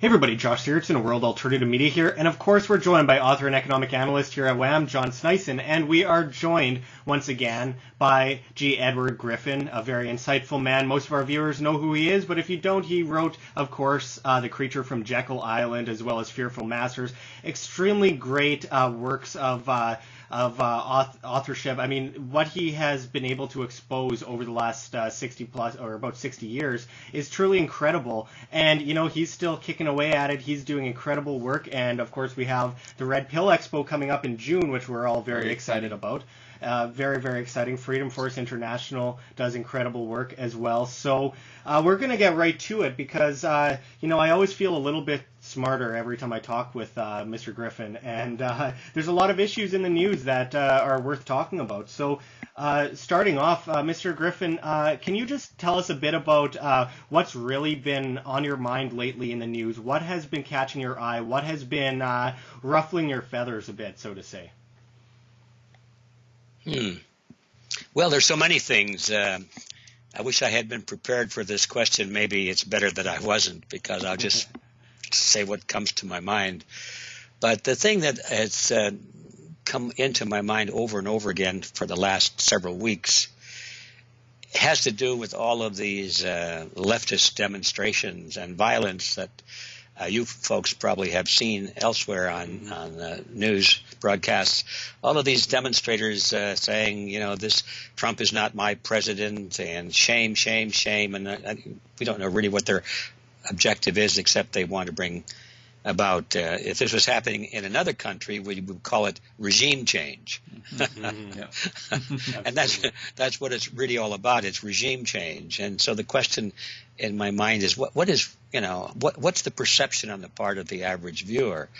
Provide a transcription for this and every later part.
Hey everybody, Josh Sigurdson of World Alternative Media here, and of course we're joined by author and economic analyst here at WAM, John Sneisen, and we are joined once again by G. Edward Griffin, a very insightful man. Most of our viewers know who he is, but if you don't, he wrote, of course, The Creature from Jekyll Island, as well as Fearful Masters. Extremely great works of authorship. I mean, what he has been able to expose over the last 60 years is truly incredible. And, you know, he's still kicking away at it. He's doing incredible work. And, of course, we have the Red Pill Expo coming up in June, which we're all very excited about. Very, very exciting. Freedom Force International does incredible work as well. So we're going to get right to it because, you know, I always feel a little bit smarter every time I talk with Mr. Griffin. And there's a lot of issues in the news that are worth talking about. So starting off, Mr. Griffin, can you just tell us a bit about what's really been on your mind lately in the news? What has been catching your eye? What has been ruffling your feathers a bit, so to say? Well, there's so many things. I wish I had been prepared for this question. Maybe it's better that I wasn't, because I'll just say what comes to my mind. But the thing that has come into my mind over and over again for the last several weeks has to do with all of these leftist demonstrations and violence that you folks probably have seen elsewhere on news broadcasts. All of these demonstrators saying, you know, this Trump is not my president, and shame, shame, shame. And we don't know really what their objective is, except they want to bring about, if this was happening in another country, we would call it regime change. And that's what it's really all about. It's regime change. And so the question in my mind is, what is, you know, what's the perception on the part of the average viewer?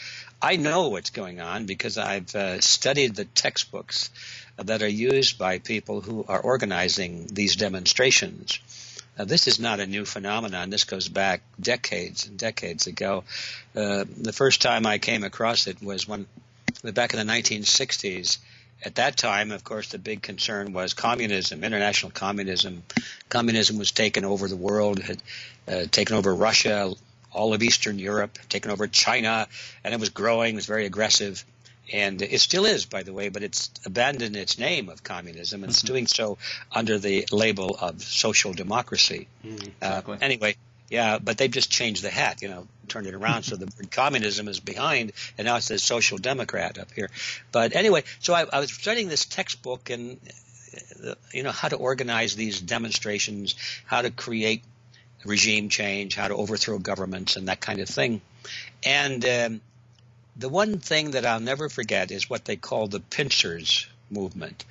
I know what's going on because I've studied the textbooks that are used by people who are organizing these demonstrations. This is not a new phenomenon. This goes back decades and decades ago. The first time I came across it was back in the 1960s. At that time, of course, the big concern was communism, international communism. Communism was taking over the world, had taken over Russia, all of Eastern Europe, taken over China, and it was growing, it was very aggressive. And it still is, by the way, but it's abandoned its name of communism, and it's doing so under the label of social democracy. Exactly. Anyway, yeah, but they've just changed the hat, you know, turned it around. So the word communism is behind, and now it says social democrat up here. But anyway, so I was studying this textbook and, you know, how to organize these demonstrations, how to create regime change, how to overthrow governments and that kind of thing. And the one thing that I'll never forget is what they call the pincers movement.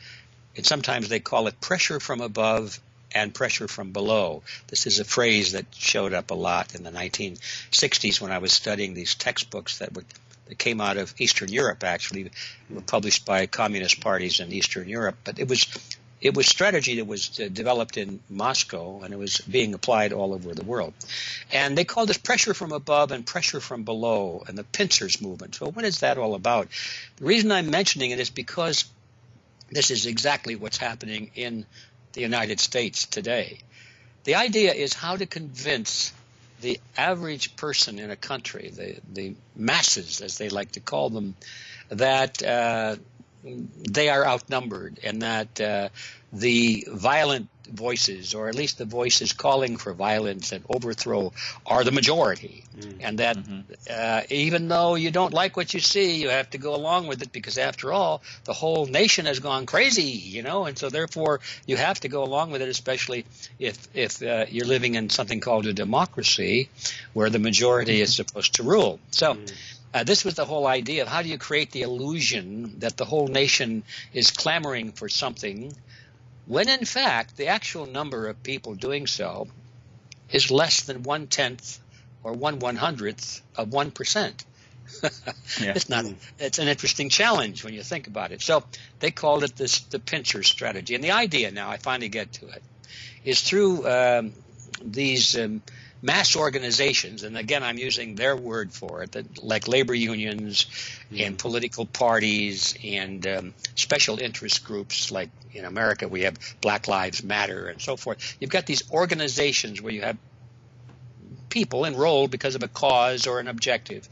And sometimes they call it pressure from above and pressure from below. This is a phrase that showed up a lot in the 1960s when I was studying these textbooks that came out of Eastern Europe, actually, were published by communist parties in Eastern Europe. But it was strategy that was developed in Moscow, and it was being applied all over the world. And they called this pressure from above and pressure from below, and the pincers movement. So what is that all about? The reason I'm mentioning it is because this is exactly what's happening in the United States today. The idea is how to convince the average person in a country, the masses, as they like to call them, that they are outnumbered, and that the violent voices, or at least the voices calling for violence and overthrow, are the majority. And that even though you don't like what you see, you have to go along with it, because after all, the whole nation has gone crazy, you know, and so therefore you have to go along with it, especially if you're living in something called a democracy where the majority is supposed to rule. So this was the whole idea of how do you create the illusion that the whole nation is clamoring for something, when in fact the actual number of people doing so is less than 1/10 or 1/100th of 1%. It's an interesting challenge when you think about it. So they called it the pincer strategy. And the idea, now I finally get to it, is through these mass organizations, and again I'm using their word for it, that like labor unions and political parties and special interest groups, like in America we have Black Lives Matter and so forth. You've got these organizations where you have people enrolled because of a cause or an objective.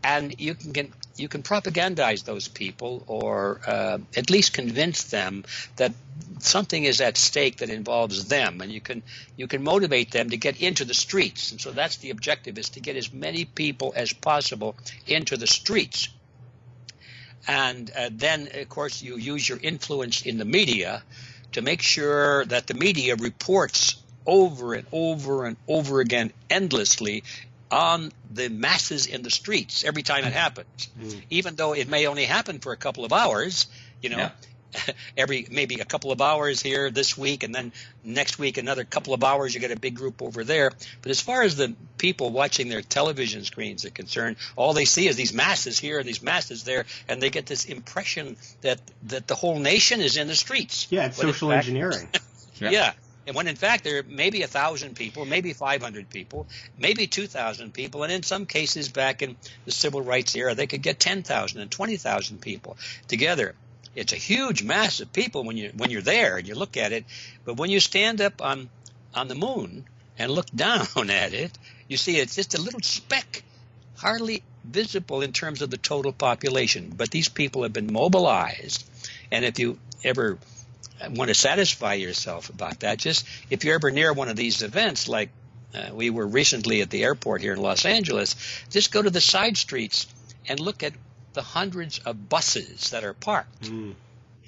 And you can propagandize those people, or at least convince them that something is at stake that involves them, and you can motivate them to get into the streets. And so that's the objective, is to get as many people as possible into the streets. And then, of course, you use your influence in the media to make sure that the media reports over and over and over again, endlessly, on the masses in the streets every time it happens, even though it may only happen for a couple of hours, maybe a couple of hours here this week, and then next week another couple of hours you get a big group over there. But as far as the people watching their television screens are concerned, all they see is these masses here and these masses there, and they get this impression that the whole nation is in the streets. Yeah, it's social engineering. Yeah. And when in fact there may be 1,000 people, maybe 500 people, maybe 2,000 people, and in some cases back in the civil rights era they could get 10,000 and 20,000 people together. It's a huge mass of people when you're there and you look at it, but when you stand up on the moon and look down at it, you see it's just a little speck, hardly visible in terms of the total population. But these people have been mobilized, and if you ever want to satisfy yourself about that, just if you're ever near one of these events, like we were recently at the airport here in Los Angeles, just go to the side streets and look at the hundreds of buses that are parked. You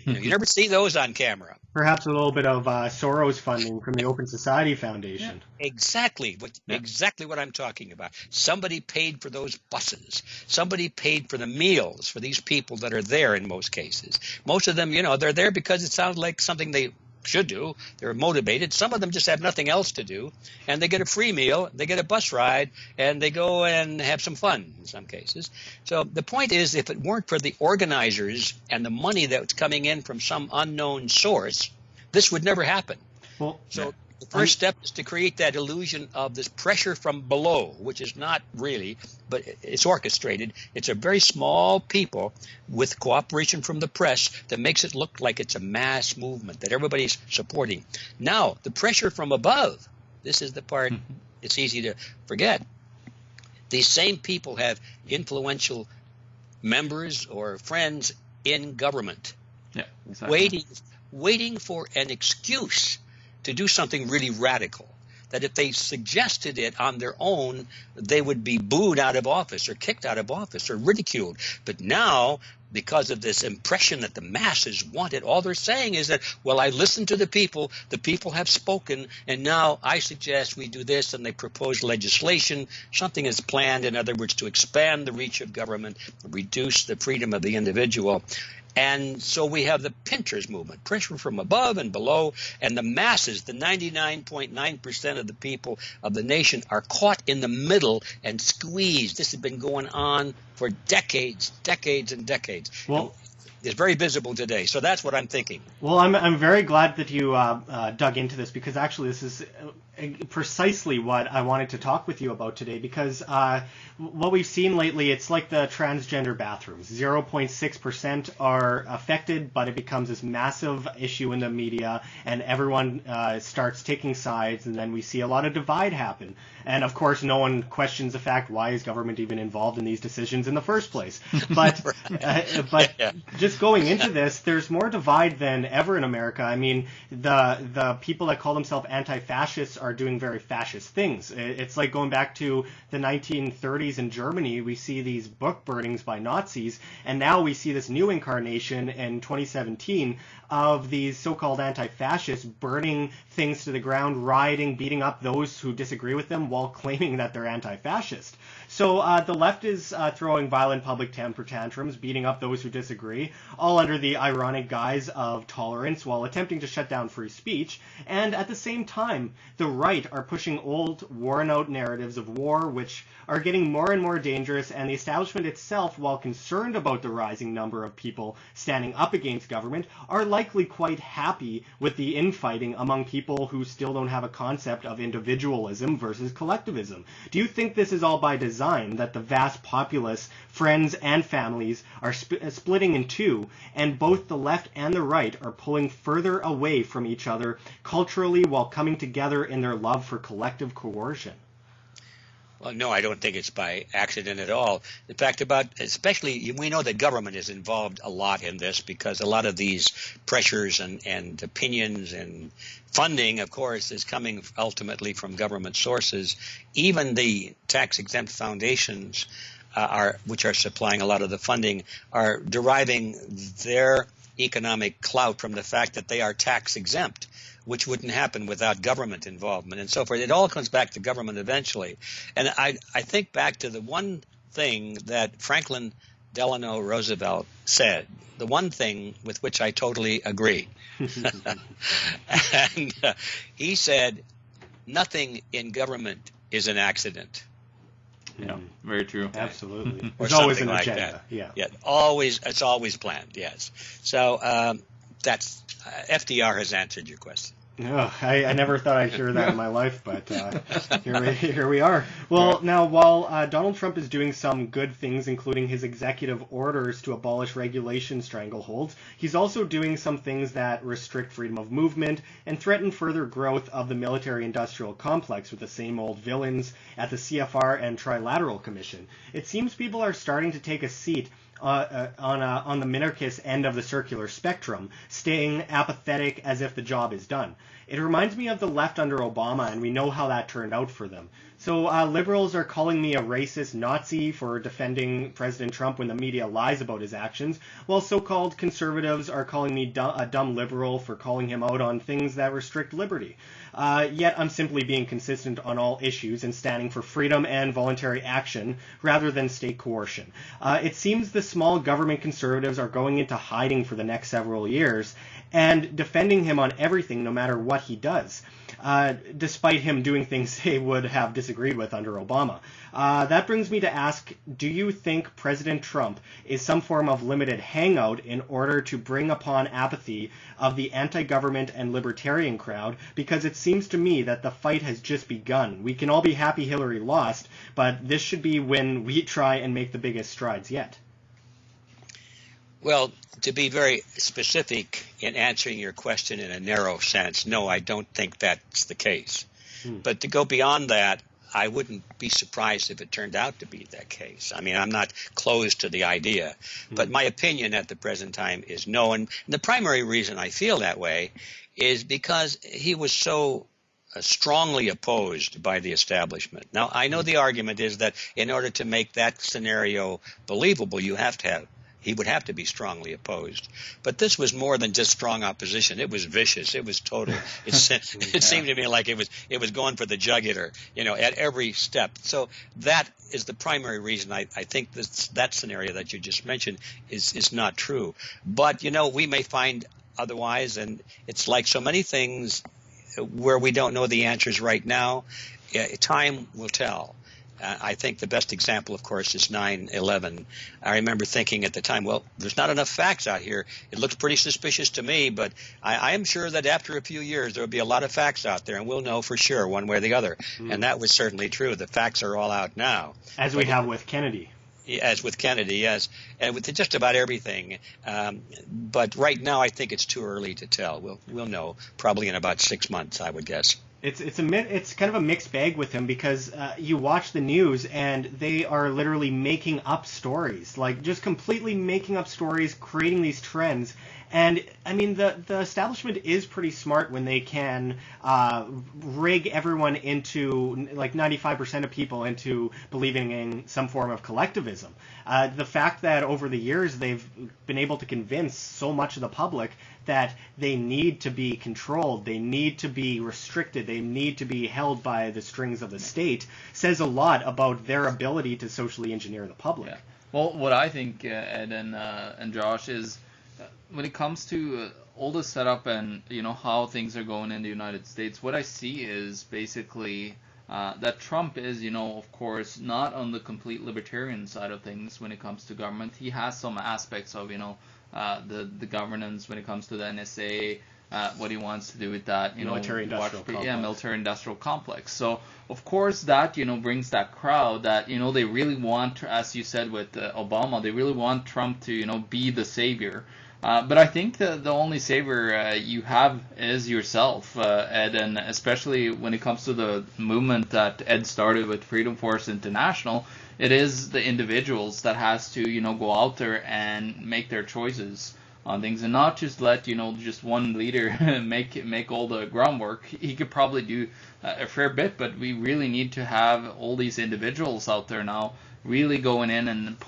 never see those on camera. Perhaps a little bit of Soros funding from the Open Society Foundation. Yeah, exactly what I'm talking about. Somebody paid for those buses. Somebody paid for the meals for these people that are there in most cases. Most of them, they're there because it sounds like something they should do. They're motivated. Some of them just have nothing else to do, and they get a free meal, they get a bus ride, and they go and have some fun in some cases. So the point is, if it weren't for the organizers and the money that's coming in from some unknown source, this would never happen. The first step is to create that illusion of this pressure from below, which is not really, but it's orchestrated. It's a very small people with cooperation from the press that makes it look like it's a mass movement that everybody's supporting. Now, the pressure from above, this is the part it's easy to forget. These same people have influential members or friends in government, waiting for an excuse to do something really radical, that if they suggested it on their own, they would be booed out of office or kicked out of office or ridiculed. But now, because of this impression that the masses want it, all they're saying is that, well, I listened to the people have spoken, and now I suggest we do this, and they propose legislation. Something is planned, in other words, to expand the reach of government, reduce the freedom of the individual. And so we have the pinchers movement, pressure from above and below, and the masses, the 99.9% of the people of the nation are caught in the middle and squeezed. This has been going on for decades and decades. Well, it's very visible today. So that's what I'm thinking. Well, I'm very glad that you dug into this, because actually this is precisely what I wanted to talk with you about today, because what we've seen lately, it's like the transgender bathrooms. 0.6% are affected, but it becomes this massive issue in the media, and everyone starts taking sides, and then we see a lot of divide happen. And of course, no one questions the fact, why is government even involved in these decisions in the first place? But just going into this, there's more divide than ever in America. I mean, the people that call themselves anti-fascists are doing very fascist things. It's like going back to the 1930s in Germany. We see these book burnings by Nazis, and now we see this new incarnation in 2017 of these so-called anti-fascists burning things to the ground, rioting, beating up those who disagree with them while claiming that they're anti-fascist. So the left is throwing violent public temper tantrums, beating up those who disagree, all under the ironic guise of tolerance while attempting to shut down free speech. And at the same time, the right are pushing old, worn-out narratives of war, which are getting more and more dangerous, and the establishment itself, while concerned about the rising number of people standing up against government, are likely quite happy with the infighting among people who still don't have a concept of individualism versus collectivism. Do you think this is all by design, that the vast populace, friends and families, are splitting in two, and both the left and the right are pulling further away from each other culturally while coming together in their love for collective coercion? Well, no, I don't think it's by accident at all. In fact, especially we know that government is involved a lot in this because a lot of these pressures and opinions and funding, of course, is coming ultimately from government sources. Even the tax-exempt foundations which are supplying a lot of the funding are deriving their economic clout from the fact that they are tax-exempt, which wouldn't happen without government involvement and so forth. It all comes back to government eventually. And I think back to the one thing that Franklin Delano Roosevelt said, the one thing with which I totally agree. And he said, nothing in government is an accident. Yeah, very true. Absolutely. Or There's always something an like agenda. that. Yeah, always. It's always planned. Yes. So that's FDR has answered your question. Oh, I never thought I'd hear that in my life, but here we are. Well, now, while Donald Trump is doing some good things, including his executive orders to abolish regulation strangleholds, he's also doing some things that restrict freedom of movement and threaten further growth of the military-industrial complex with the same old villains at the CFR and Trilateral Commission. It seems people are starting to take a seat on the minarchist end of the circular spectrum, staying apathetic as if the job is done. It reminds me of the left under Obama, and we know how that turned out for them. So liberals are calling me a racist Nazi for defending President Trump when the media lies about his actions, while so-called conservatives are calling me a dumb liberal for calling him out on things that restrict liberty. Yet I'm simply being consistent on all issues and standing for freedom and voluntary action rather than state coercion. It seems the small government conservatives are going into hiding for the next several years and defending him on everything no matter what he does, despite him doing things they would have disagreed with under Obama. That brings me to ask, do you think President Trump is some form of limited hangout in order to bring upon apathy of the anti-government and libertarian crowd? Because it seems to me that the fight has just begun. We can all be happy Hillary lost, but this should be when we try and make the biggest strides yet. Well, to be very specific in answering your question in a narrow sense, no, I don't think that's the case. But to go beyond that, I wouldn't be surprised if it turned out to be that case. I mean, I'm not closed to the idea. But my opinion at the present time is no. And the primary reason I feel that way is because he was so strongly opposed by the establishment. Now, I know the argument is that in order to make that scenario believable, he would have to be strongly opposed. But this was more than just strong opposition. It was vicious. It was total. It seemed to me like it was going for the jugular, at every step. So that is the primary reason I think that scenario that you just mentioned is not true. But, we may find otherwise, and it's like so many things where we don't know the answers right now. Time will tell. I think the best example, of course, is 9/11. I remember thinking at the time, well, there's not enough facts out here. It looks pretty suspicious to me, but I am sure that after a few years there will be a lot of facts out there, and we'll know for sure one way or the other. And that was certainly true. The facts are all out now. As we have with Kennedy. As with Kennedy, yes, and with just about everything. But right now, I think it's too early to tell. We'll know probably in about 6 months, I would guess. It's kind of a mixed bag with him because you watch the news and they are literally making up stories, like just completely making up stories, creating these trends. And I mean, the establishment is pretty smart when they can rig everyone into, like 95% of people into believing in some form of collectivism. The fact that over the years they've been able to convince so much of the public that they need to be controlled, they need to be restricted, they need to be held by the strings of the state says a lot about their ability to socially engineer the public. Yeah. Well, what I think, Ed and Josh, is when it comes to all the setup and how things are going in the United States, what I see is basically that Trump is, of course, not on the complete libertarian side of things when it comes to government. He has some aspects of, the governance when it comes to the NSA, what he wants to do with that, military-industrial complex. So, of course, that, brings that crowd that, they really want, as you said with Obama, they really want Trump to, be the savior. But I think the only savior you have is yourself, Ed, and especially when it comes to the movement that Ed started with Freedom Force International, it is the individuals that has to, go out there and make their choices on things, and not just let, just one leader make all the groundwork. He could probably do a fair bit, but we really need to have all these individuals out there now really going in and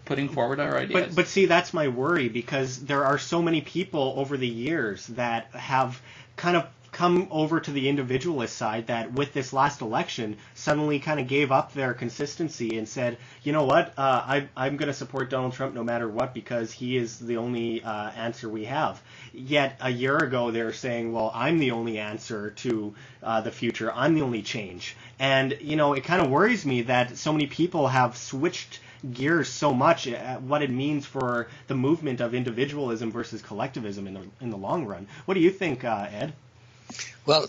putting forward our ideas. But see, that's my worry, because there are so many people over the years that have kind of come over to the individualist side that with this last election suddenly kind of gave up their consistency and said, you know what, I'm going to support Donald Trump no matter what because he is the only answer we have. Yet a year ago they were saying, well, I'm the only answer to the future. I'm the only change. And, it kind of worries me that so many people have switched gears so much at what it means for the movement of individualism versus collectivism in the long run. What do you think, Ed? Well,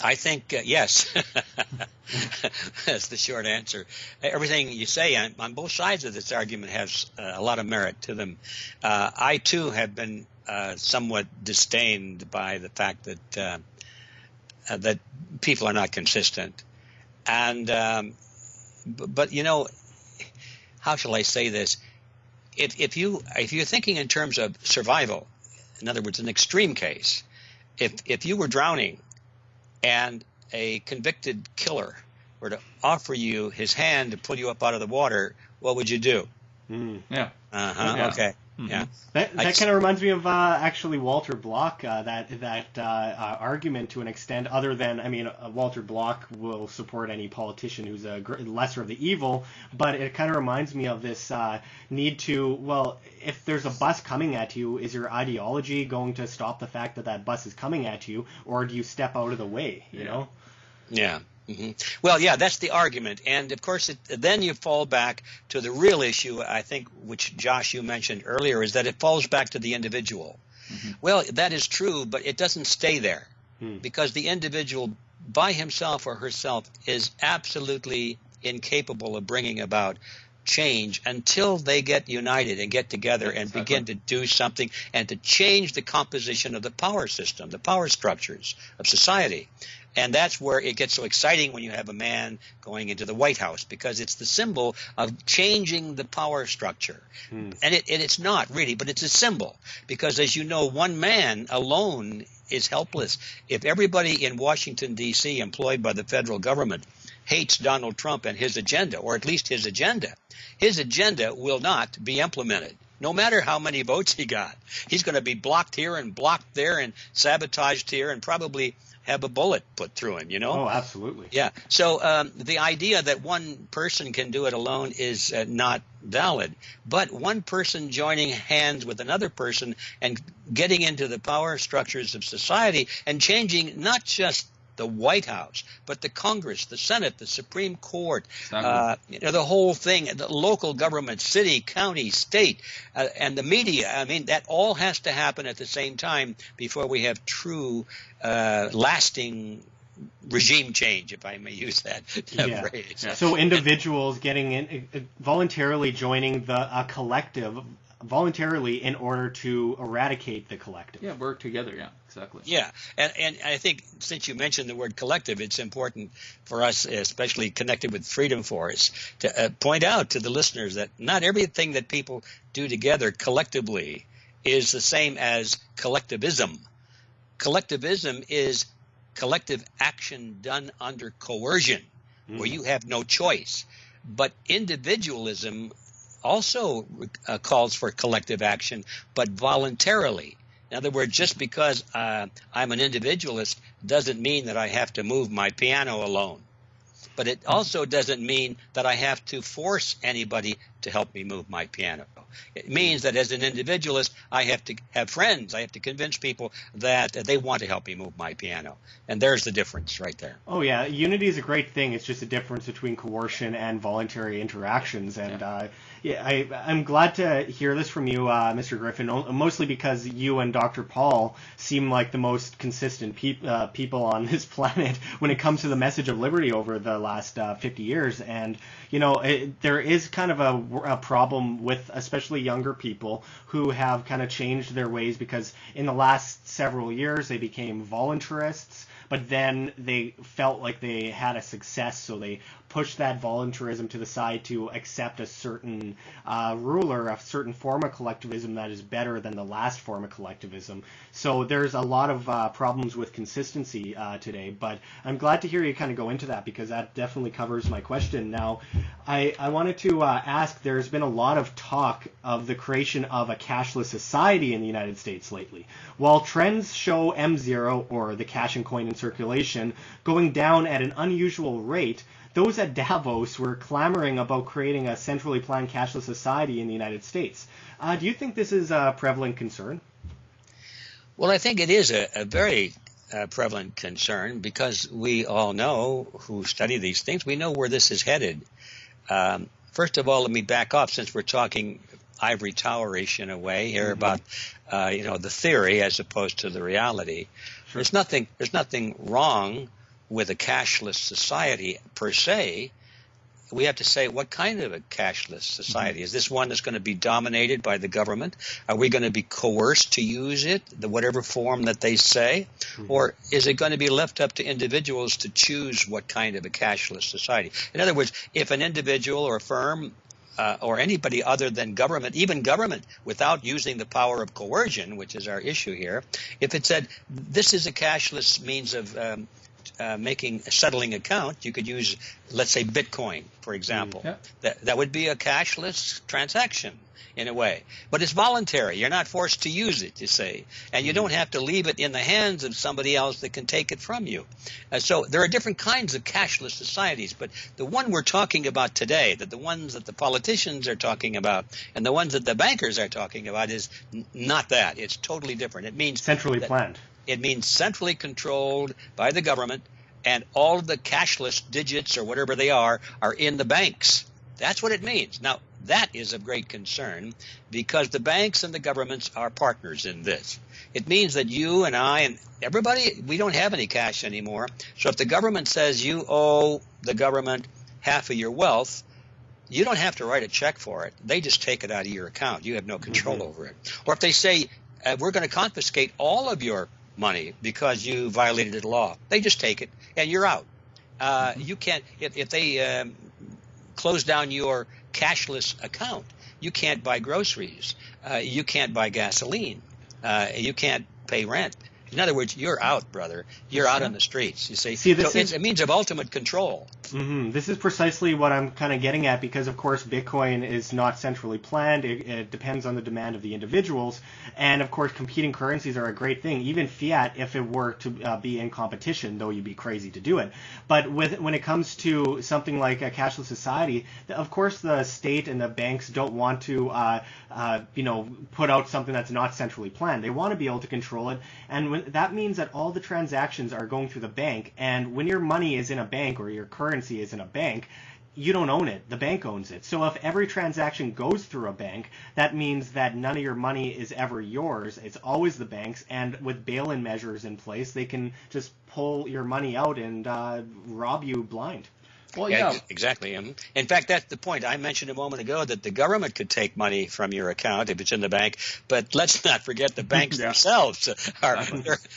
I think yes. That's the short answer. Everything you say on both sides of this argument has a lot of merit to them. I, too, have been somewhat disdained by the fact that that people are not consistent. And but how shall I say this? If you're thinking in terms of survival, in other words, an extreme case, if you were drowning and a convicted killer were to offer you his hand to pull you up out of the water, what would you do? Yeah. Yeah. Okay. Mm-hmm. Yeah. That kind of reminds me of actually Walter Block, that argument to an extent, other than, Walter Block will support any politician who's a lesser of the evil, but it kind of reminds me of this need to, well, if there's a bus coming at you, is your ideology going to stop the fact that bus is coming at you, or do you step out of the way, you know? Yeah. Mm-hmm. Well, yeah, that's the argument. And, of course, then you fall back to the real issue, I think, which, Josh, you mentioned earlier, is that it falls back to the individual. Mm-hmm. Well, that is true, but it doesn't stay there because the individual by himself or herself is absolutely incapable of bringing about change until they get united and get together and begin to do something and to change the composition of the power system, the power structures of society. And that's where it gets so exciting when you have a man going into the White House, because it's the symbol of changing the power structure. And it's not really, but it's a symbol, because as you know, one man alone is helpless. If everybody in Washington, D.C., employed by the federal government, hates Donald Trump and his agenda, or at least his agenda will not be implemented. No matter how many votes he got, he's going to be blocked here and blocked there and sabotaged here and probably have a bullet put through him, Oh, absolutely. Yeah. So the idea that one person can do it alone is not valid. But one person joining hands with another person and getting into the power structures of society and changing not just the White House, but the Congress, the Senate, the Supreme Court, the whole thing, the local government, city, county, state, and the media. That all has to happen at the same time before we have true, lasting regime change, if I may use that phrase. Yeah. So individuals getting in, voluntarily joining a collective, voluntarily in order to eradicate the collective. Yeah, work together, exactly. Yeah, and I think since you mentioned the word collective, it's important for us, especially connected with Freedom Force, to point out to the listeners that not everything that people do together collectively is the same as collectivism. Collectivism is collective action done under coercion, where you have no choice. But individualism also calls for collective action, but voluntarily. In other words, just because I'm an individualist doesn't mean that I have to move my piano alone. But it also doesn't mean that I have to force anybody to help me move my piano. It means that as an individualist, I have to have friends. I have to convince people that they want to help me move my piano. And there's the difference right there. Oh, yeah. Unity is a great thing. It's just a difference between coercion and voluntary interactions. And I'm glad to hear this from you, Mr. Griffin, mostly because you and Dr. Paul seem like the most consistent people on this planet when it comes to the message of liberty over the last 50 years. And, there is kind of a a problem with especially younger people who have kind of changed their ways because in the last several years they became voluntarists, but then they felt like they had a success, so they pushed that voluntarism to the side to accept a certain ruler, a certain form of collectivism that is better than the last form of collectivism. So there's a lot of problems with consistency today, but I'm glad to hear you kind of go into that because that definitely covers my question. Now, I wanted to ask, there's been a lot of talk of the creation of a cashless society in the United States lately. While trends show M0, or the cash and coin in circulation, going down at an unusual rate, those at Davos were clamoring about creating a centrally planned cashless society in the United States. Do you think this is a prevalent concern? Well, I think it is a very prevalent concern because we all know, who study these things, we know where this is headed. First of all, let me back off since we're talking ivory towerish in a way here about the theory as opposed to the reality. Sure. There's nothing wrong with a cashless society per se. We have to say, what kind of a cashless society? Is this one that's going to be dominated by the government? Are we going to be coerced to use it, whatever form that they say? Or is it going to be left up to individuals to choose what kind of a cashless society? In other words, if an individual or firm or anybody other than government, even government, without using the power of coercion, which is our issue here, if it said this is a cashless means of settling account, you could use, let's say, Bitcoin, for example. That would be a cashless transaction in a way. But it's voluntary. You're not forced to use it, you say. And you don't have to leave it in the hands of somebody else that can take it from you. So there are different kinds of cashless societies. But the one we're talking about today, the ones that the politicians are talking about and the ones that the bankers are talking about is not that. It's totally different. It means centrally planned. It means centrally controlled by the government, and all of the cashless digits or whatever they are in the banks. That's what it means. Now, that is of great concern because the banks and the governments are partners in this. It means that you and I and everybody, we don't have any cash anymore. So if the government says you owe the government half of your wealth, you don't have to write a check for it. They just take it out of your account. You have no control over it. Or if they say, we're going to confiscate all of your money because you violated the law, they just take it and you're out. You can't, if they close down your cashless account, you can't buy groceries, you can't buy gasoline, you can't pay rent. In other words, you're out, brother. You're out on the streets, you see. It's a means of ultimate control. This is precisely what I'm kind of getting at because, of course, Bitcoin is not centrally planned. It depends on the demand of the individuals. And, of course, competing currencies are a great thing. Even fiat, if it were to be in competition, though you'd be crazy to do it. But when it comes to something like a cashless society, of course, the state and the banks don't want to put out something that's not centrally planned. They want to be able to control it. And that means that all the transactions are going through the bank. And when your money is in a bank or your currency is in a bank, you don't own it. The bank owns it. So if every transaction goes through a bank, that means that none of your money is ever yours. It's always the bank's. And with bail-in measures in place, they can just pull your money out and rob you blind. Well, yeah, exactly. In fact, that's the point. I mentioned a moment ago that the government could take money from your account if it's in the bank, but let's not forget the banks themselves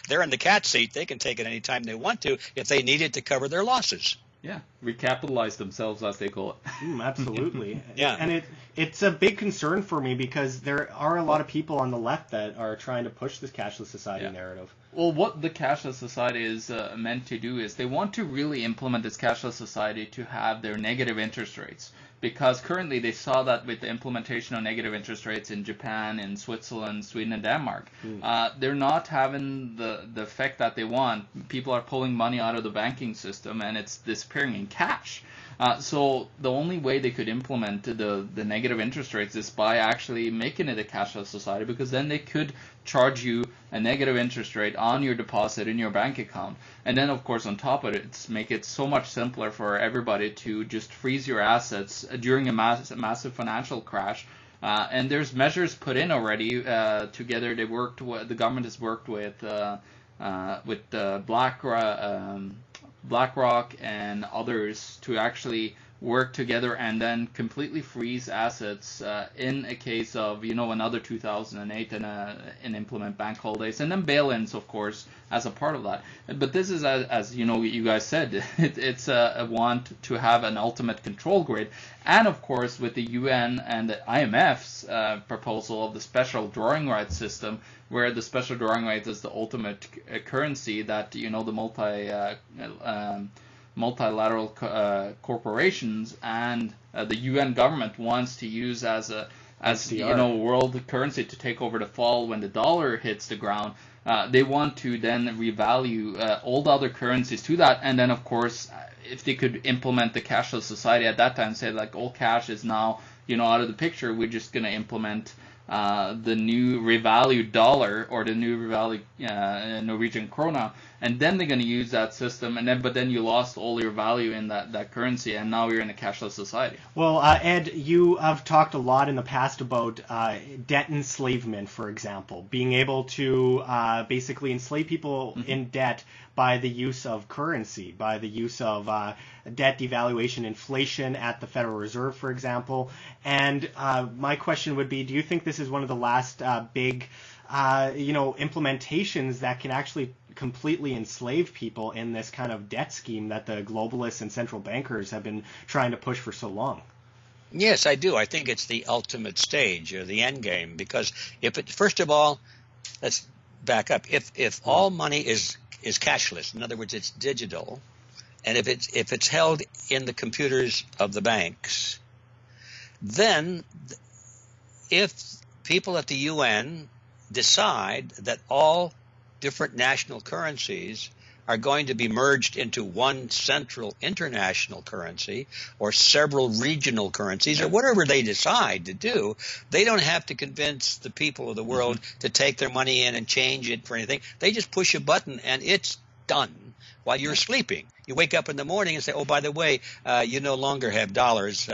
they're in the cat seat. They can take it anytime they want to if they need it to cover their losses. Yeah, recapitalize themselves, as they call it. Absolutely. Yeah. And it's a big concern for me because there are a lot of people on the left that are trying to push this cashless society narrative. Well, what the cashless society is meant to do is they want to really implement this cashless society to have their negative interest rates. Because currently they saw that with the implementation of negative interest rates in Japan, in Switzerland, Sweden, and Denmark, they're not having the effect that they want. People are pulling money out of the banking system and it's disappearing in cash. So the only way they could implement the negative interest rates is by actually making it a cashless society, because then they could charge you a negative interest rate on your deposit in your bank account. And then, of course, on top of it, make it so much simpler for everybody to just freeze your assets during a massive financial crash. And there's measures put in already. Together, the government has worked with BlackRock and others to actually work together and then completely freeze assets in a case of, another 2008 and implement bank holidays and then bail-ins, of course, as a part of that. But this is, as you guys said, it's a want to have an ultimate control grid. And of course, with the UN and the IMF's proposal of the special drawing rights system, where the special drawing rights is the ultimate currency that, the multilateral corporations and the UN government wants to use as world currency to take over the fall when the dollar hits the ground. They want to then revalue all the other currencies to that, and then of course, if they could implement the cashless society at that time, say like all cash is now out of the picture, we're just going to implement the new revalued dollar or the new revalued Norwegian krona, and then they're going to use that system, but then you lost all your value in that currency, and now you're in a cashless society. Well, Ed, you have talked a lot in the past about debt enslavement, for example, being able to basically enslave people in debt by the use of currency, by the use of debt devaluation, inflation at the Federal Reserve, for example. And my question would be, do you think this is one of the last big, implementations that can actually completely enslave people in this kind of debt scheme that the globalists and central bankers have been trying to push for so long? Yes, I do. I think it's the ultimate stage or the end game, because first of all, let's back up. If all money is cashless, in other words, it's digital, and if it's held in the computers of the banks, then if people at the UN decide that all different national currencies are going to be merged into one central international currency or several regional currencies or whatever they decide to do, they don't have to convince the people of the world to take their money in and change it for anything. They just push a button and it's done while you're sleeping. You wake up in the morning and say, oh, by the way, you no longer have dollars.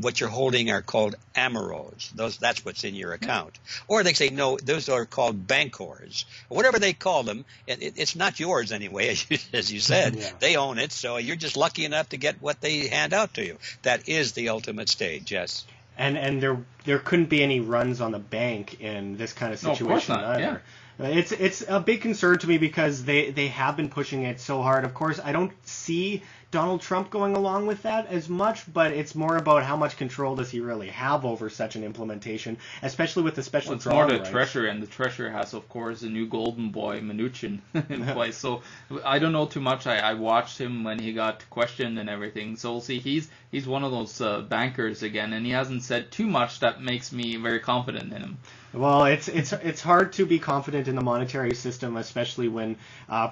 What you're holding are called amoros. That's what's in your account. Or they say, no, those are called bancors. Whatever they call them, it's not yours anyway, as you said. Yeah. They own it, so you're just lucky enough to get what they hand out to you. That is the ultimate stage, yes. And there couldn't be any runs on the bank in this kind of situation no, of course not. either. Yeah. It's a big concern to me because they have been pushing it so hard. Of course, I don't see Donald Trump going along with that as much, but it's more about how much control does he really have over such an implementation, especially with the special drawing rights. It's more the treasurer, and the treasurer has, of course, a new golden boy, Mnuchin, in place. So I don't know too much. I watched him when he got questioned and everything. So we'll see. He's one of those bankers again, and he hasn't said too much that makes me very confident in him. Well, it's hard to be confident in the monetary system, especially when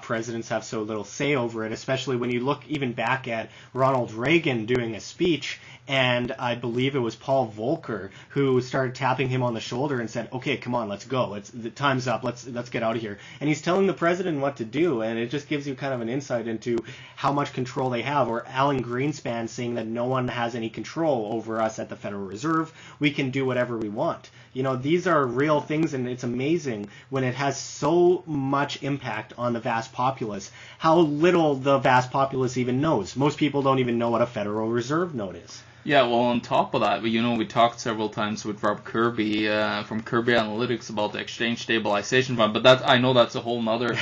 presidents have so little say over it, especially when you look even back at Ronald Reagan doing a speech, and I believe it was Paul Volcker who started tapping him on the shoulder and said, okay, come on, let's go. The time's up. Let's get out of here. And he's telling the president what to do, and it just gives you kind of an insight into how much control they have. Or Alan Greenspan saying that no one has any control over us at the Federal Reserve. We can do whatever we want. These are real things, and it's amazing when it has so much impact on the vast populace, how little the vast populace even knows. Most people don't even know what a Federal Reserve note is. Yeah, well, on top of that, we talked several times with Rob Kirby from Kirby Analytics about the Exchange Stabilization Fund, but I know that's a whole nother,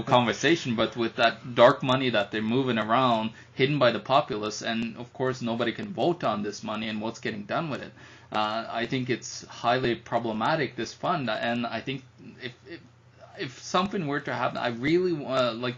conversation. But with that dark money that they're moving around, hidden by the populace, and of course nobody can vote on this money and what's getting done with it. I think it's highly problematic, this fund, and I think if something were to happen, I really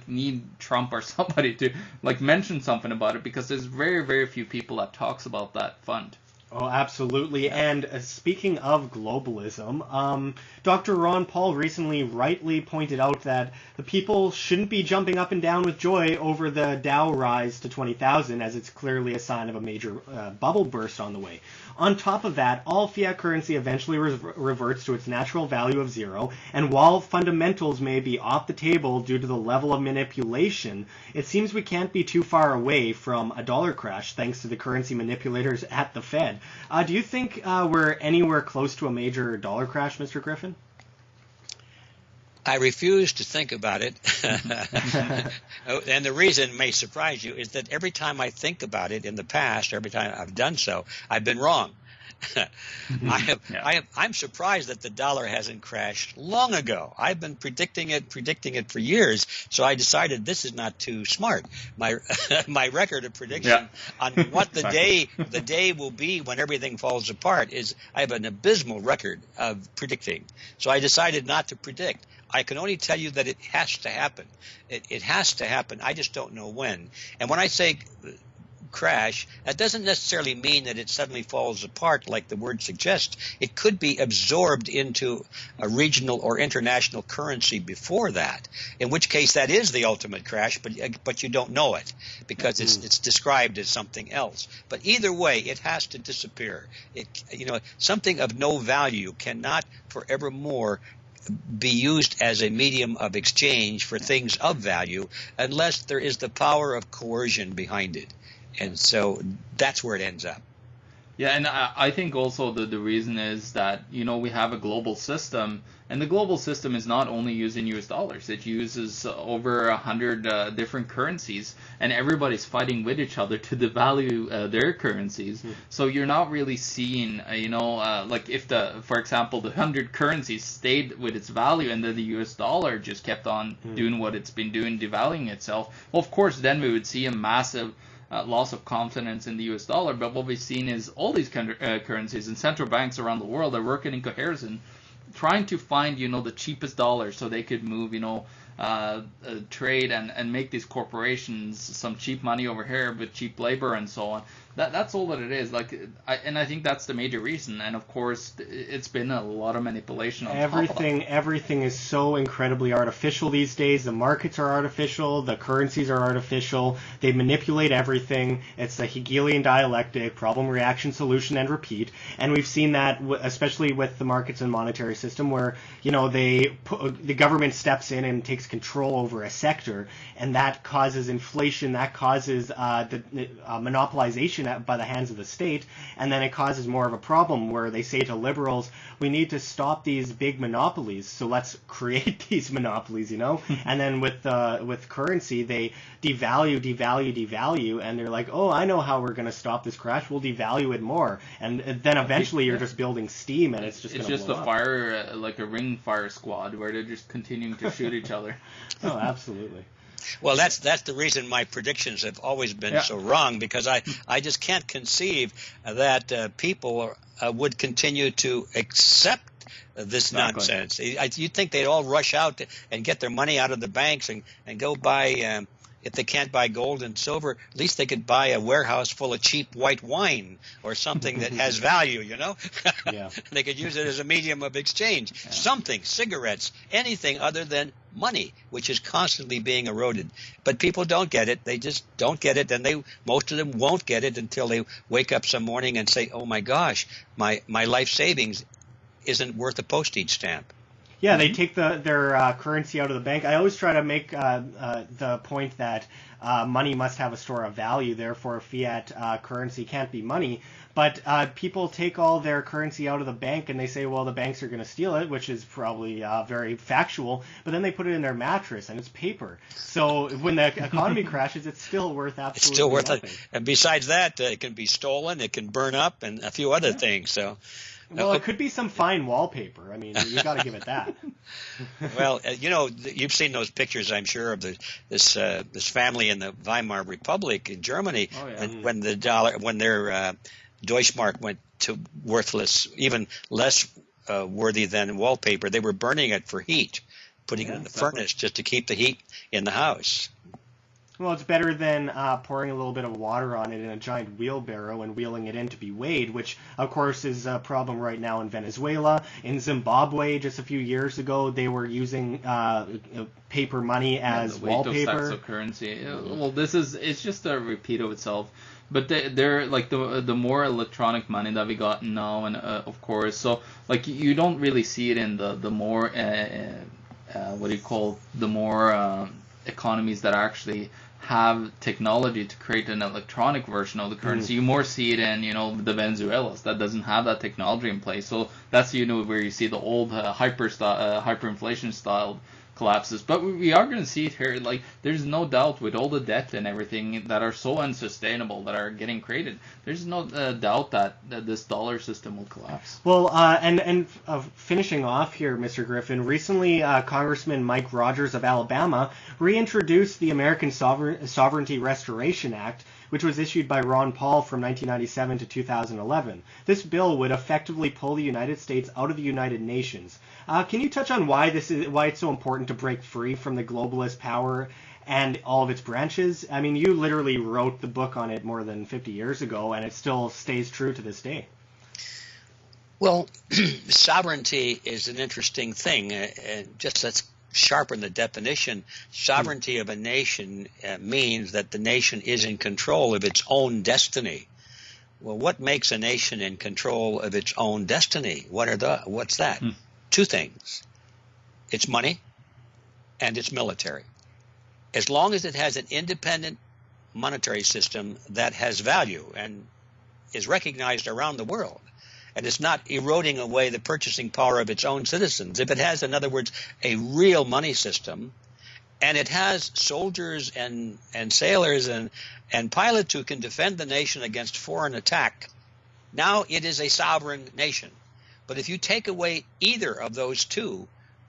need Trump or somebody to mention something about it, because there's very, very few people that talks about that fund. Oh, absolutely. And speaking of globalism, Dr. Ron Paul recently rightly pointed out that the people shouldn't be jumping up and down with joy over the Dow rise to 20,000, as it's clearly a sign of a major bubble burst on the way. On top of that, all fiat currency eventually reverts to its natural value of zero, and while fundamentals may be off the table due to the level of manipulation, it seems we can't be too far away from a dollar crash thanks to the currency manipulators at the Fed. Do you think we're anywhere close to a major dollar crash, Mr. Griffin? I refuse to think about it. And the reason may surprise you is that every time I think about it in the past, every time I've done so, I've been wrong. I'm surprised that the dollar hasn't crashed long ago. I've been predicting it for years. So I decided this is not too smart. My record of prediction on what the day will be when everything falls apart is I have an abysmal record of predicting. So I decided not to predict. I can only tell you that it has to happen. It has to happen. I just don't know when. And when I say crash, that doesn't necessarily mean that it suddenly falls apart like the word suggests. It could be absorbed into a regional or international currency before that, in which case that is the ultimate crash, but you don't know it because it's described as something else. But either way, it has to disappear. Something of no value cannot forevermore be used as a medium of exchange for things of value unless there is the power of coercion behind it. And so that's where it ends up. Yeah, and I think also the reason is that, we have a global system, and the global system is not only using US dollars. It uses over 100 different currencies, and everybody's fighting with each other to devalue their currencies. So you're not really seeing, like if for example, the 100 currencies stayed with its value and then the US dollar just kept on doing what it's been doing, devaluing itself. Well, of course, then we would see a massive loss of confidence in the US dollar. But what we've seen is all these currencies and central banks around the world are working in coercion, trying to find, the cheapest dollar so they could move, trade and make these corporations some cheap money over here with cheap labor and so on. That's all that it is. I think that's the major reason. And of course, it's been a lot of manipulation on everything is so incredibly artificial these days. The markets are artificial. The currencies are artificial. They manipulate everything. It's the Hegelian dialectic: problem, reaction, solution, and repeat. And we've seen that, especially with the markets and monetary system, where the government steps in and takes control over a sector, and that causes inflation. That causes the monopolization by the hands of the state, and then it causes more of a problem where they say to liberals, we need to stop these big monopolies, so let's create these monopolies, and then with currency they devalue, and they're like, oh, I know how we're going to stop this crash, we'll devalue it more, and then eventually you're just building steam, and it's just a fire, like a ring fire squad where they're just continuing to shoot each other. Oh, absolutely. Well, that's the reason my predictions have always been so wrong, because I just can't conceive that people would continue to accept this nonsense. You'd think they'd all rush out and get their money out of the banks and go buy, if they can't buy gold and silver, at least they could buy a warehouse full of cheap white wine or something that has value, Yeah. They could use it as a medium of exchange. Yeah. Something, cigarettes, anything other than money, which is constantly being eroded. But people don't get it. They just don't get it, and most of them won't get it until they wake up some morning and say, oh my gosh, my life savings isn't worth a postage stamp. Yeah, they take their currency out of the bank. I always try to make the point that money must have a store of value, therefore fiat currency can't be money. But people take all their currency out of the bank and they say, well, the banks are going to steal it, which is probably very factual. But then they put it in their mattress and it's paper. So when the economy crashes, it's still worth absolutely nothing. And besides that, it can be stolen, it can burn up, and a few other things. So. Well, it could be some fine wallpaper. I mean, you got to give it that. Well, you've seen those pictures, I'm sure, of this family in the Weimar Republic in Germany, and when their Deutschmark went to worthless, even less worthy than wallpaper, they were burning it for heat, putting it in the furnace just to keep the heat in the house. Well, it's better than pouring a little bit of water on it in a giant wheelbarrow and wheeling it in to be weighed, which, of course, is a problem right now in Venezuela. In Zimbabwe, just a few years ago, they were using paper money as wallpaper. Of currency. Well, it's just a repeat of itself. But they're like the more electronic money that we got now, and of course, so like you don't really see it in the more the more economies that actually have technology to create an electronic version of the currency. You more see it in, the Venezuelans that doesn't have that technology in place. So that's, where you see the old hyperinflation style collapses. But we are going to see it here. Like, there's no doubt with all the debt and everything that are so unsustainable that are getting created, there's no doubt that this dollar system will collapse. Well, and finishing off here, Mr. Griffin, recently Congressman Mike Rogers of Alabama reintroduced the American Sovereignty Restoration Act, which was issued by Ron Paul from 1997 to 2011. This bill would effectively pull the United States out of the United Nations. Can you touch on why it's so important to break free from the globalist power and all of its branches? I mean, you literally wrote the book on it more than 50 years ago, and it still stays true to this day. Well, sovereignty is an interesting thing. Just let's sharpen the definition. Sovereignty of a nation means that the nation is in control of its own destiny. Well, what makes a nation in control of its own destiny? What's that? Two things. It's money and it's military. As long as it has an independent monetary system that has value and is recognized around the world, and it's not eroding away the purchasing power of its own citizens, if it has, in other words, a real money system, and it has soldiers and sailors and pilots who can defend the nation against foreign attack, now it is a sovereign nation. But if you take away either of those two,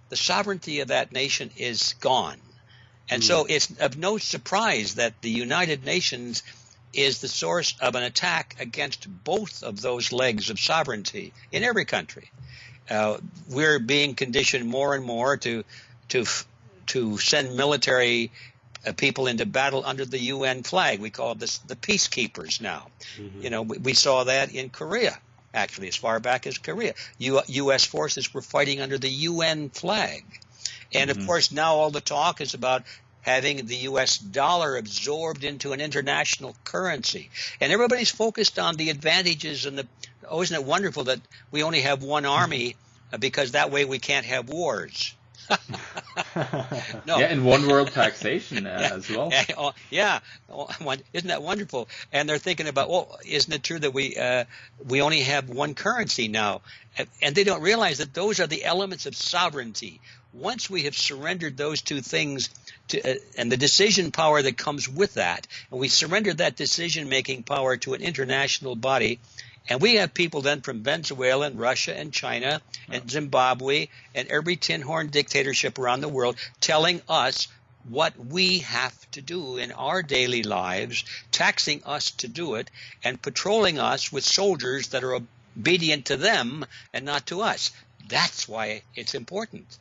the sovereignty of that nation is gone. And so it's of no surprise that the United Nations is the source of an attack against both of those legs of sovereignty in every country. We're being conditioned more and more to send military people into battle under the UN flag. We call this the peacekeepers now. We saw that in Korea. Actually, as far back as Korea, U.S. forces were fighting under the UN flag. And, of course, now all the talk is about having the U.S. dollar absorbed into an international currency. And everybody's focused on the advantages and isn't it wonderful that we only have one army because that way we can't have wars. No. Yeah, and one world taxation as well. Yeah, isn't that wonderful? And they're thinking about, well, isn't it true that we only have one currency now? And they don't realize that those are the elements of sovereignty. Once we have surrendered those two things and the decision power that comes with that, and we surrender that decision-making power to an international body, and we have people then from Venezuela and Russia and China and Zimbabwe and every tin-horn dictatorship around the world telling us what we have to do in our daily lives, taxing us to do it, and patrolling us with soldiers that are obedient to them and not to us. That's why it's important.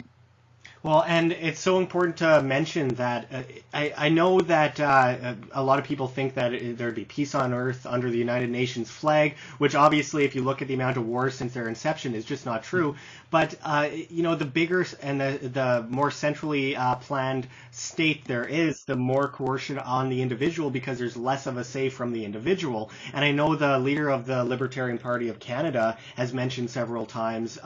Well, and it's so important to mention that I know that a lot of people think that there'd be peace on earth under the United Nations flag, which obviously, if you look at the amount of wars since their inception, is just not true. But, the bigger and the more centrally planned state there is, the more coercion on the individual because there's less of a say from the individual. And I know the leader of the Libertarian Party of Canada has mentioned several times,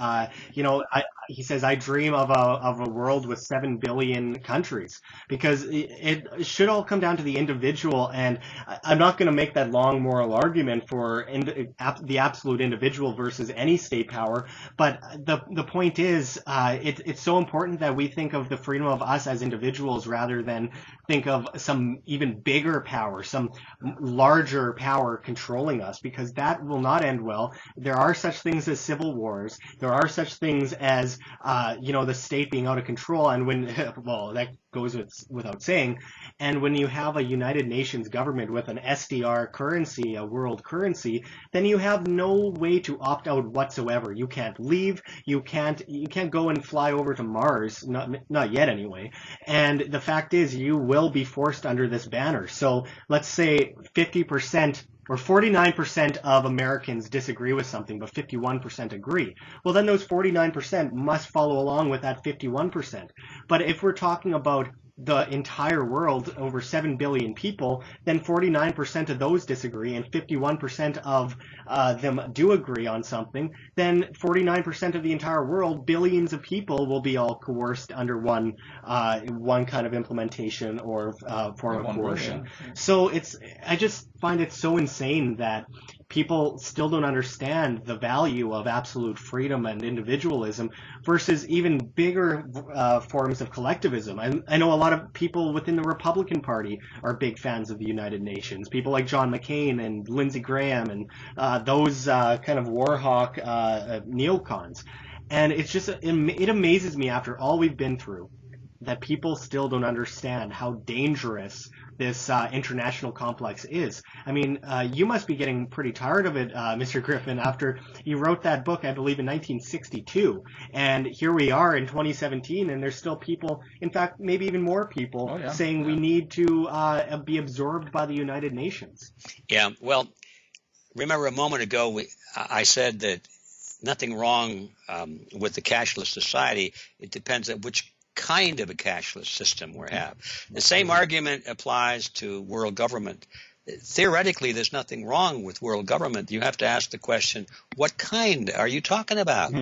he says, I dream of a world with 7 billion countries, because it should all come down to the individual. And I'm not going to make that long moral argument for the absolute individual versus any state power. But the point is, it's so important that we think of the freedom of us as individuals rather than think of some even bigger power, some larger power controlling us, because that will not end well. There are such things as civil wars. There are such things as the state being out of control, and that goes without saying. And when you have a United Nations government with an SDR currency, a world currency, then you have no way to opt out whatsoever. You can't leave. You can't go and fly over to Mars. Not yet, anyway. And the fact is, you will be forced under this banner. So let's say 50%. Or 49% of Americans disagree with something, but 51% agree. Well, then those 49% must follow along with that 51%. But if we're talking about the entire world, over 7 billion people, then 49% of those disagree and 51% of them do agree on something, then 49% of the entire world, billions of people, will be all coerced under one kind of implementation or form of coercion. So I just find it so insane that people still don't understand the value of absolute freedom and individualism versus even bigger forms of collectivism. I know a lot of people within the Republican Party are big fans of the United Nations. People like John McCain and Lindsey Graham and those kind of war hawk neocons. And it's just, it amazes me after all we've been through that people still don't understand how dangerous this international complex is. I mean, you must be getting pretty tired of it, Mr. Griffin, after you wrote that book, I believe, in 1962. And here we are in 2017, and there's still people, in fact, maybe even more people, saying we need to be absorbed by the United Nations. Yeah, well, remember a moment ago I said that nothing wrong with the cashless society. It depends on which kind of a cashless system we have. The same argument applies to world government. Theoretically, there's nothing wrong with world government. You have to ask the question, what kind are you talking about?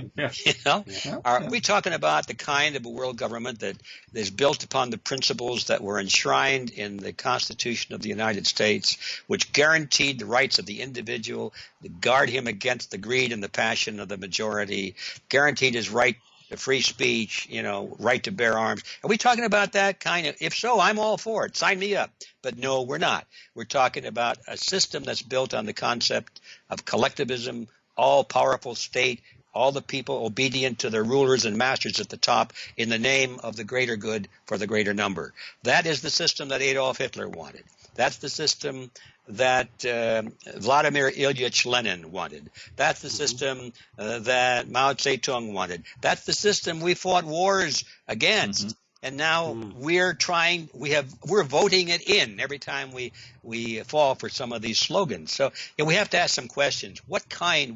Are we talking about the kind of a world government that is built upon the principles that were enshrined in the Constitution of the United States, which guaranteed the rights of the individual, to guard him against the greed and the passion of the majority, guaranteed his right to free speech, right to bear arms? Are we talking about that kind of? If so, I'm all for it. Sign me up. But no, we're not. We're talking about a system that's built on the concept of collectivism, all-powerful state, all the people obedient to their rulers and masters at the top in the name of the greater good for the greater number. That is the system that Adolf Hitler wanted. That's the system that Vladimir Ilyich Lenin wanted. That's the system that Mao Zedong wanted. That's the system we fought wars against. And now we're voting it in every time we fall for some of these slogans. So we have to ask some questions. What kind?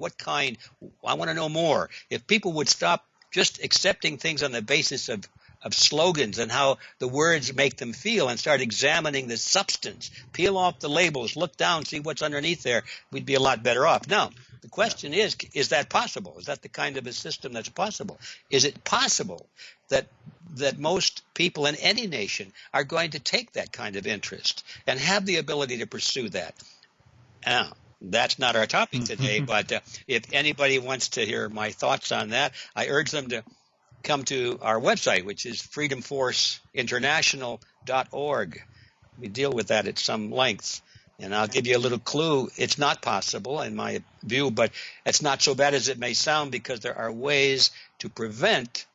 I want to know more. If people would stop just accepting things on the basis of slogans and how the words make them feel and start examining the substance, peel off the labels, look down, see what's underneath there, we'd be a lot better off. Now, the question is that possible? Is that the kind of a system that's possible? Is it possible that most people in any nation are going to take that kind of interest and have the ability to pursue that? Now, that's not our topic today, but if anybody wants to hear my thoughts on that, I urge them to come to our website, which is freedomforceinternational.org. We deal with that at some length. And I'll give you a little clue. It's not possible, in my view, but it's not so bad as it may sound, because there are ways to prevent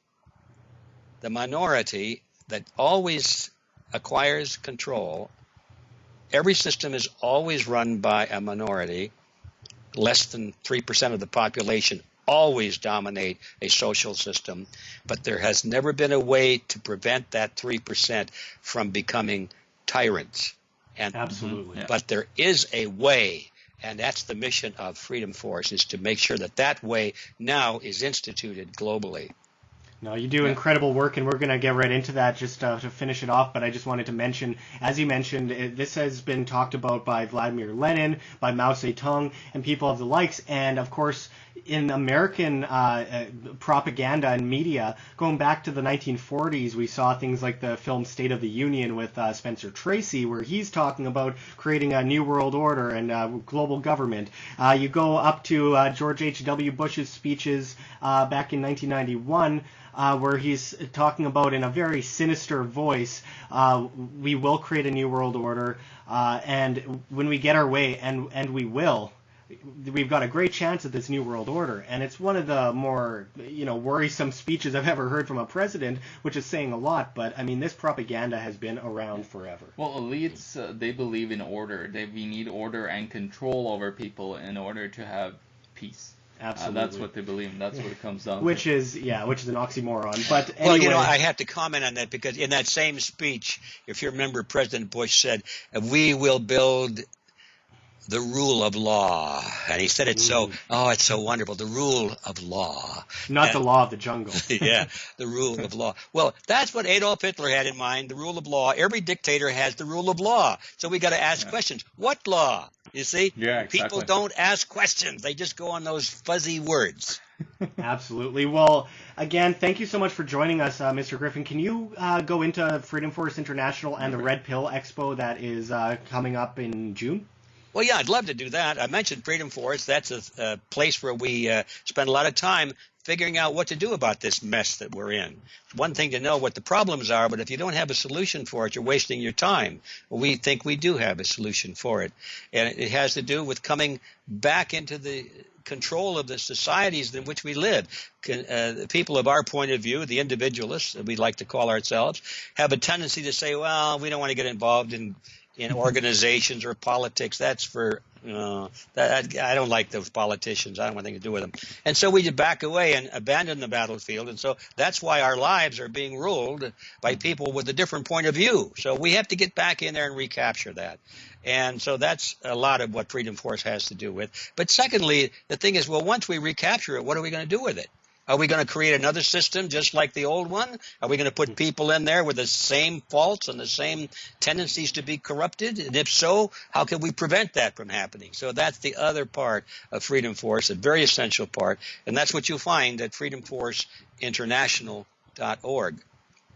the minority that always acquires control. Every system is always run by a minority. Less than 3% of the population always dominate a social system, but there has never been a way to prevent that 3% from becoming tyrants. And, absolutely. But there is a way, and that's the mission of Freedom Force, is to make sure that way now is instituted globally. No, you do incredible work, and we're going to get right into that just to finish it off. But I just wanted to mention, as you mentioned, this has been talked about by Vladimir Lenin, by Mao Zedong, and people of the likes. And, of course, in American propaganda and media, going back to the 1940s, we saw things like the film State of the Union with Spencer Tracy, where he's talking about creating a new world order and global government. You go up to George H.W. Bush's speeches back in 1991, where he's talking about in a very sinister voice, we will create a new world order, and when we get our way, and we will, we've got a great chance at this new world order. And it's one of the more worrisome speeches I've ever heard from a president, which is saying a lot. But I mean, this propaganda has been around forever. Well, elites, they believe in order. We need order and control over people in order to have peace. Absolutely. That's what they believe, and that's what it comes down which to. Is an oxymoron. But anyway. Well, I have to comment on that, because in that same speech, if you remember, President Bush said, we will build the rule of law. And he said it it's so wonderful, the rule of law. Not the law of the jungle. Yeah, the rule of law. Well, that's what Adolf Hitler had in mind, the rule of law. Every dictator has the rule of law. So we got to ask questions. What law? You see? Yeah, exactly. People don't ask questions. They just go on those fuzzy words. Absolutely. Well, again, thank you so much for joining us, Mr. Griffin. Can you go into Freedom Force International and the Red Pill Expo that is coming up in June? Well, yeah, I'd love to do that. I mentioned Freedom Force. That's a place where we spend a lot of time figuring out what to do about this mess that we're in. It's one thing to know what the problems are, but if you don't have a solution for it, you're wasting your time. Well, we think we do have a solution for it. And it has to do with coming back into the control of the societies in which we live. The people of our point of view, the individualists, we like to call ourselves, have a tendency to say, well, we don't want to get involved in organizations or politics. That's for I don't like those politicians. I don't want anything to do with them. And so we just back away and abandon the battlefield. And so that's why our lives are being ruled by people with a different point of view. So we have to get back in there and recapture that. And so that's a lot of what Freedom Force has to do with. But secondly, the thing is, well, once we recapture it, what are we going to do with it? Are we going to create another system just like the old one? Are we going to put people in there with the same faults and the same tendencies to be corrupted? And if so, how can we prevent that from happening? So that's the other part of Freedom Force, a very essential part. And that's what you'll find at freedomforceinternational.org.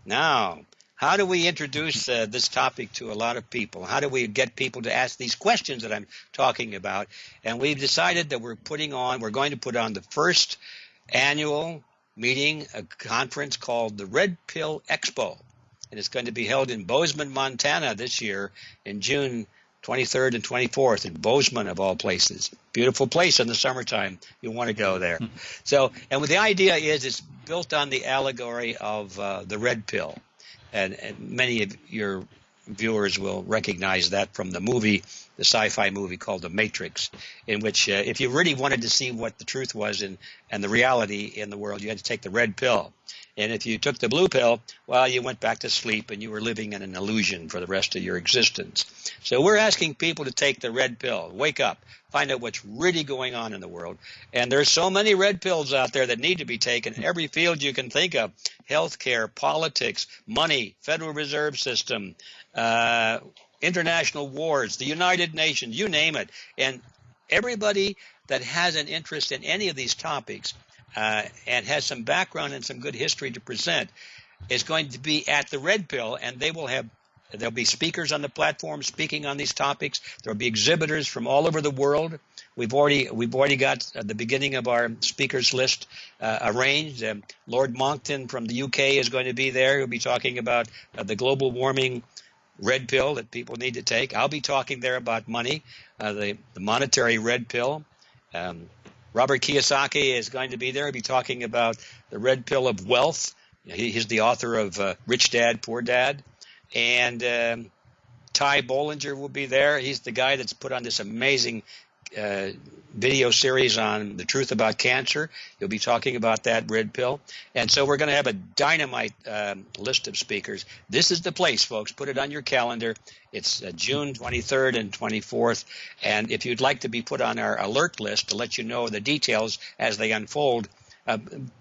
Now, how do we introduce this topic to a lot of people? How do we get people to ask these questions that I'm talking about? And we've decided that we're going to put on the first annual meeting, a conference called the Red Pill Expo. And it's going to be held in Bozeman, Montana this year in June 23rd and 24th in Bozeman, of all places. Beautiful place in the summertime. You'll want to go there. So, and the idea is it's built on the allegory of the red pill. And many of your viewers will recognize that from the movie, the sci-fi movie called The Matrix, in which if you really wanted to see what the truth was and the reality in the world, you had to take the red pill. And if you took the blue pill, well, you went back to sleep and you were living in an illusion for the rest of your existence. So we're asking people to take the red pill, wake up, find out what's really going on in the world. And there's so many red pills out there that need to be taken in every field you can think of: healthcare, politics, money, Federal Reserve System, international wars, the United Nations, you name it. And everybody that has an interest in any of these topics and has some background and some good history to present is going to be at the red pill, and there'll be speakers on the platform speaking on these topics. There'll be exhibitors from all over the world. We've already got the beginning of our speakers list arranged. Lord Monckton from the UK is going to be there. He'll be talking about the global warming red pill that people need to take. I'll be talking there about money, the monetary red pill. Robert Kiyosaki is going to be there. He'll be talking about the red pill of wealth. He's the author of Rich Dad, Poor Dad. And Ty Bollinger will be there. He's the guy that's put on this amazing video series on the truth about cancer. He'll be talking about that red pill. And so we're going to have a dynamite list of speakers. This is the place, folks. Put it on your calendar. It's June 23rd and 24th. And if you'd like to be put on our alert list to let you know the details as they unfold,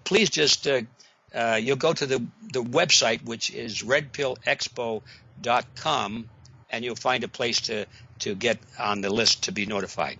please just you'll go to the website, which is redpillexpo.com, and you'll find a place to get on the list to be notified.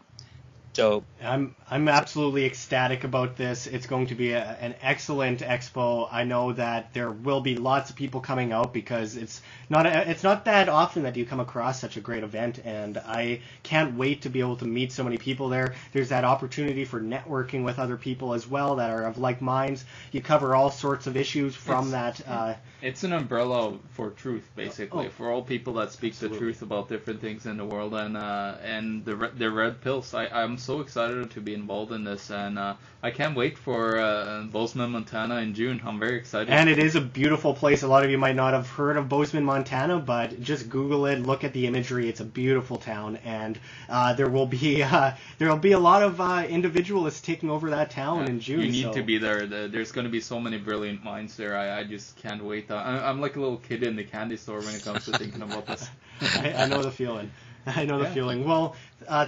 So I'm absolutely ecstatic about this. It's going to be an excellent expo. I know that there will be lots of people coming out because it's not that often that you come across such a great event, and I can't wait to be able to meet so many people there. There's that opportunity for networking with other people as well that are of like minds. You cover all sorts of issues from that. It's an umbrella for truth, basically, for all people that speak the truth about different things in the world, and the red pills. I'm so excited to be involved in this, and I can't wait for Bozeman, Montana in June. I'm very excited. And it is a beautiful place. A lot of you might not have heard of Bozeman, Montana, but just Google it, look at the imagery. It's a beautiful town, and there will be a lot of individualists taking over that town in June. You need to be there. There's going to be so many brilliant minds there. I just can't wait. I'm like a little kid in the candy store when it comes to thinking about this. I know the feeling. I know the feeling. Well,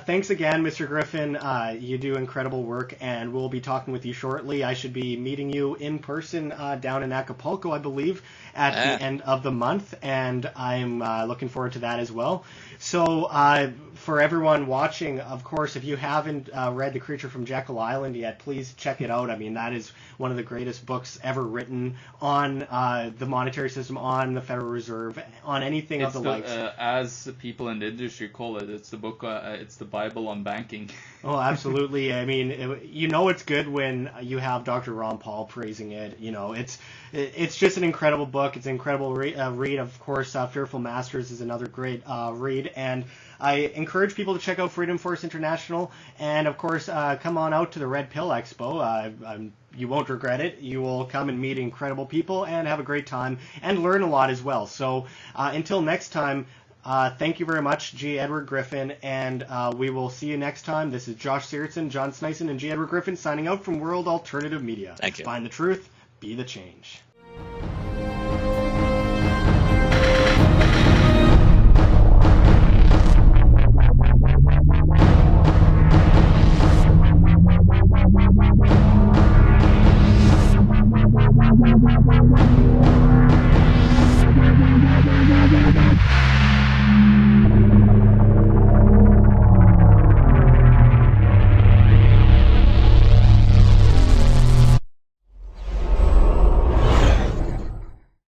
thanks again, Mr. Griffin. You do incredible work, and we'll be talking with you shortly. I should be meeting you in person down in Acapulco, I believe, at the end of the month, and I'm looking forward to that as well. So for everyone watching, of course, if you haven't read The Creature from Jekyll Island yet, please check it out. I mean, that is one of the greatest books ever written on the monetary system, on the Federal Reserve, on anything of the likes. As people in the industry call it, it's the book, it's the Bible on banking. Oh, absolutely. I mean, it's good when you have Dr. Ron Paul praising it. It's just an incredible book. It's an incredible read. Of course, Fearful Masters is another great read. And I encourage people to check out Freedom Force International. And, of course, come on out to the Red Pill Expo. You won't regret it. You will come and meet incredible people and have a great time and learn a lot as well. So until next time, thank you very much, G. Edward Griffin, and we will see you next time. This is Josh Sigurdson, John Sneisen, and G. Edward Griffin signing out from World Alternative Media. Thank you. Find the truth, be the change. Thank you.